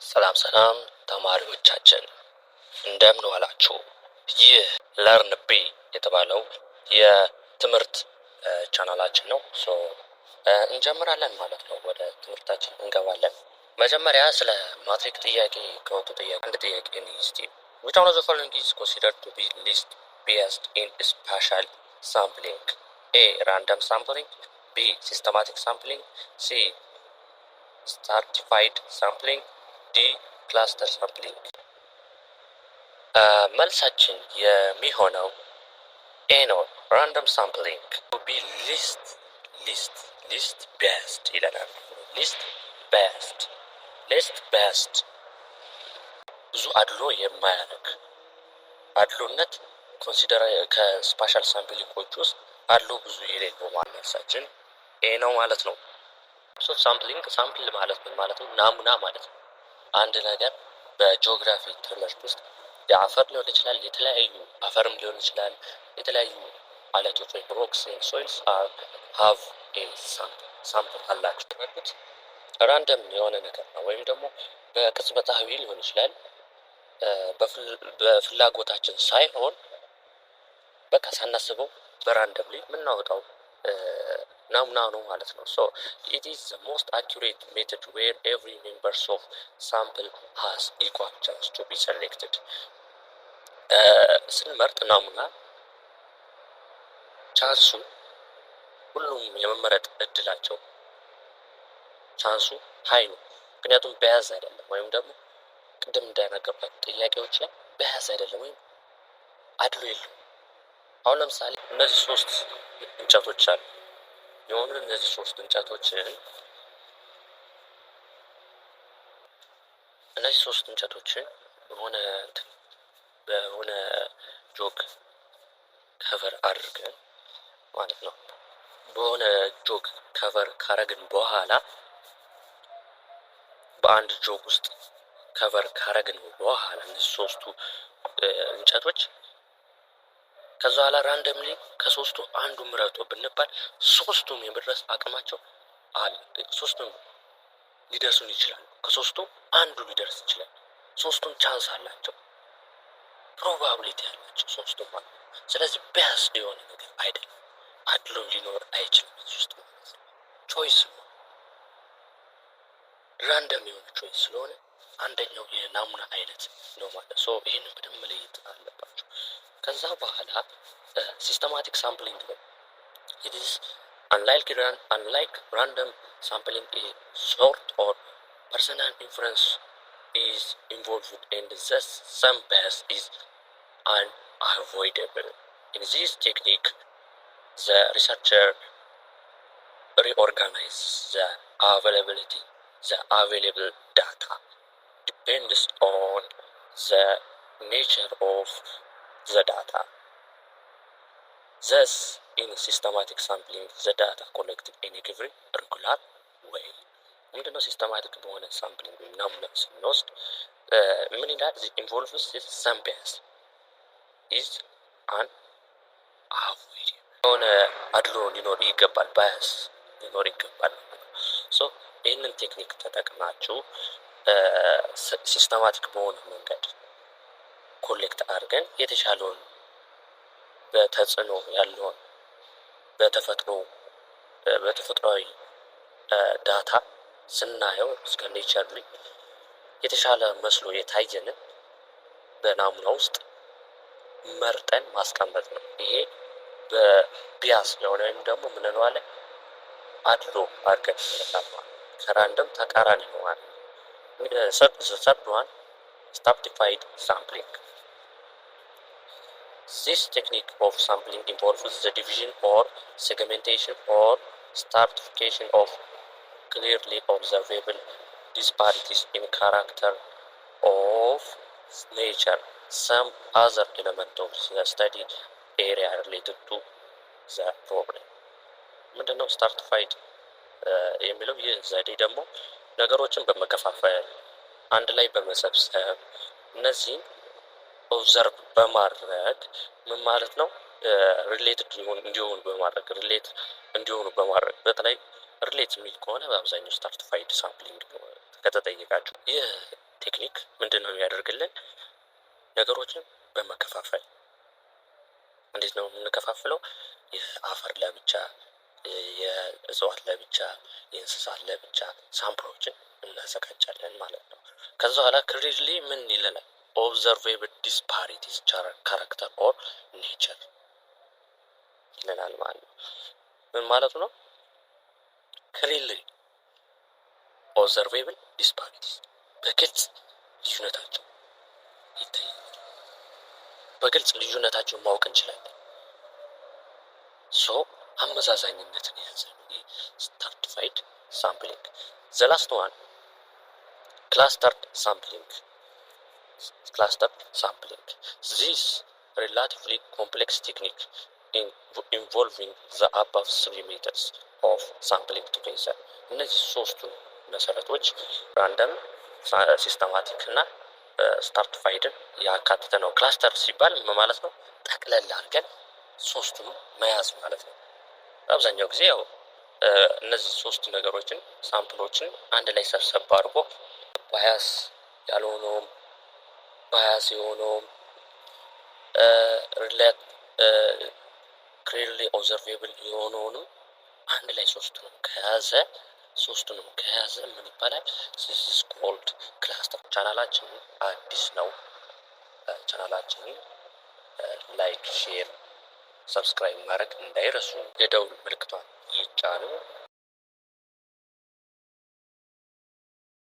ሰላም ሰላም ተማሪዎቻችን እንደምን ዋላችሁ። ይህ ለርን ቢ የተባለው የትምህርት ቻናላችን ነው። እንጀምራለን ማለት ነው። ወደ ትምህርታችን እንገባለን። መጀመሪያ ስለ ማትሪክ ጥያቄ ከወጡ ጥያቄ አንድ ጥያቄ እስቲ which one of the following is considered to be least biased in spatial sampling? A. Random sampling. B. Systematic sampling. C. Stratified sampling. ዲ ክላስተር ሳምፕሊንግ። መልሳችን የሚሆነው ኤ ነው። ራንደም ሳምፕሊንግ ቢ ሊስት ቤስድ ይለናል። ሊስት ቤስድ ብዙ አድሎ የማያደርግ አድሎነት ኮንሲደር ከስፓሻል ሳምፕሊንጎች ውስጥ አድሎ ብዙ የሌለው መልሳችን ኤ ነው ማለት ነው። ሳምፕሊንግ ሳምፕል ማለት ምን ማለት ነው? ናሙና ማለት ነው። አንድ ነገር በጂኦግራፊ ትምህርት ውስጥ የአፈር ሊሆን ይችላል፣ የተለያዩ አፈርም ሊሆን ይችላል፣ የተለያዩ አለቶች ወይ ሮክስ ኤንድ ሶይልስ ሃቭ ኤ ሳምፕል አላቸው። ተመልክት ራንደም የሆነ ነገር ነው፣ ወይም ደግሞ በቅጽበታዊ ሊሆን ይችላል፣ በፍላጎታችን ሳይሆን በቃ ሳናስበው በራንደምሊ የምናወጣው ናሙና ነው ማለት ነው። So it is the most accurate method where every members of sample has equal chance to be selected. ስንመርጥ ናሙና ቻንሱ ሁሉም የመመረጥ እድላቸው ቻንሱ ሀይ ነው። ምክንያቱም በያዝ አይደለም፣ ወይም ደግሞ ቅድም እንደነገርኳችሁ ጥያቄዎች ላይ በያዝ አይደለም ወይም አድሎ የለም። አሁን ለምሳሌ እነዚህ ሶስት እንጨቶች አሉ የሆኑ እነዚህ ሶስት እንጨቶችን በሆነ ጆግ ከቨር አድርገን ማለት ነው። በሆነ ጆግ ከቨር ካረግን በኋላ በአንድ ጆግ ውስጥ ከቨር ካረግን በኋላ እነዚህ ሶስቱ እንጨቶች ከዛ በኋላ ራንደምሊ ከሶስቱ አንዱ ምረጡ ብንባል ሶስቱም የመድረስ አቅማቸው አለ። ሶስቱም ሊደርሱን ይችላሉ። ከሶስቱ አንዱ ሊደርስ ይችላል። ሶስቱም ቻንስ አላቸው፣ ፕሮባቢሊቲ ያላቸው ሶስቱም ማለት ነው። ስለዚህ ቤስድ የሆነ ነገር አይደለም፣ አድሎም ሊኖር አይችልም። ውስጥ ማለት ነው ቾይስ ነው፣ ራንደም የሆነ ቾይስ ስለሆነ አንደኛው የናሙና አይነት ነው ማለት ነው። ይህንን በደንብ መለየት አለባቸው። ከዛ በኋላ ሲስተማቲክ ሳምፕሊንግ ነው። it is unlike random sampling, a sort or personal inference is involved and thus some bias is unavoidable. In this technique, the researcher reorganizes the available data depends on the nature of the data. Thus, in systematic sampling, the data collected in a given regular way. ምንድነው ሲስተማቲክ በሆነ ሳምፕሊንግ ወይም ናሙና ስንወስድ ምን ይላል? ኢንቮልቭስ ሰም ባያስ ኢዝ አንአቮይደብል የሆነ አድሎ ሊኖር ይገባል፣ ባያስ ሊኖር ይገባል። ይህንን ቴክኒክ ተጠቅማችሁ ሲስተማቲክ በሆነ መንገድ ኮሌክት አድርገን የተሻለውን በተጽዕኖ ያለውን በተፈጥሯዊ ዳታ ስናየው እስከ ኔቸርሊ የተሻለ መስሎ የታየንን በናሙና ውስጥ መርጠን ማስቀመጥ ነው። ይሄ በቢያስ የሆነ ወይም ደግሞ ምን እንለዋለን? አድሎ አድርገን እንጠቀማለን። ከራንደም ተቃራኒ ነው ማለት ነው። ሰርድ ዋን stratified sampling. This technique of sampling involves the division or segmentation or stratification of clearly observable disparities in character of nature, some other element of the study area related to the problem. ምንድነው stratified የሚለው? ይህ ዘዴ ደግሞ ነገሮችን በመከፋፈል አንድ ላይ በመሰብሰብ እነዚህን ኦብዘርቭ በማድረግ ምን ማለት ነው? ሪሌት እንዲሆኑ በማድረግ በተለይ ሪሌት የሚል ከሆነ በአብዛኛው ስትራቲፋይድ ሳምፕሊንግ ከተጠየቃችሁ ይህ ቴክኒክ ምንድን ነው የሚያደርግልን? ነገሮችን በመከፋፈል እንዴት ነው የምንከፋፍለው? የአፈር ለብቻ፣ የእጽዋት ለብቻ፣ የእንስሳት ለብቻ ሳምፕሎችን እናዘጋጃለን ማለት ነው። ከዛ በኋላ ክሊርሊ ምን ይለናል? ኦብዘርቬብል ዲስፓሪቲስ ካራክተር ኦር ኔቸር ይለናል ማለት ነው። ምን ማለቱ ነው? ክሊርሊ ኦብዘርቬብል ዲስፓሪቲስ በግልጽ ልዩነታቸው ይታያል። በግልጽ ልዩነታቸውን ማወቅ እንችላለን። ሶ አመዛዛኝነትን የያዘ ስትራቲፋይድ ሳምፕሊንግ። ዘ ላስት ዋን ክላስተርድ ሳምፕሊንግ። ክላስተርድ ሳምፕሊንግ ዚስ ሪላቲቭሊ ኮምፕሌክስ ቴክኒክ ኢንቮልቪንግ ዘ አባቭ 3 ሜተድስ ኦፍ ሳምፕሊንግ ቱጌዘር። እነዚህ ሶስቱ መሰረቶች ራንደም፣ ሲስተማቲክ እና ስትራቲፋይድን ያካተተ ነው። ክላስተር ሲባል ማለት ነው ጠቅለል አድርገን ሶስቱን መያዝ ማለት ነው። አብዛኛው ጊዜ ያው እነዚህ ሶስት ነገሮችን ሳምፕሎችን አንድ ላይ ሰብሰብ አድርጎ ባያስ ያልሆነውም ባያስ የሆነውም ሪሌት ክሊርሊ ኦብዘርቬብል የሆነውንም አንድ ላይ ሶስቱንም ከያዘ ምን ይባላል? this is called ክላስተር። ቻናላችን አዲስ ነው። ቻናላችንን ላይክ፣ ሼር፣ ሰብስክራይብ ማድረግ እንዳይረሱ። የደውል ምልክቷን ይጫኑ።